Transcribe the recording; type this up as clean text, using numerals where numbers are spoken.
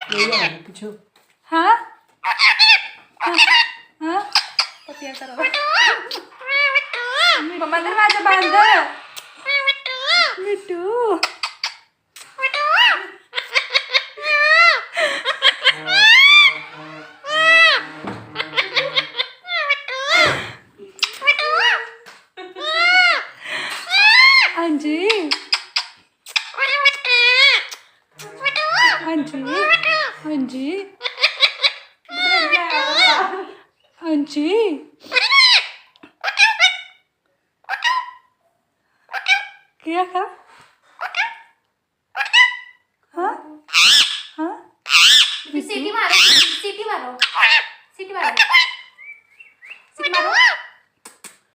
पीछे हाँ हाँ पतिया करो मम्मा दरवाजा बंद मिट्टू हाँ जी हाँ जी हाँ जी हाँ जी क्या कहा हाँ हाँ सीटी मारो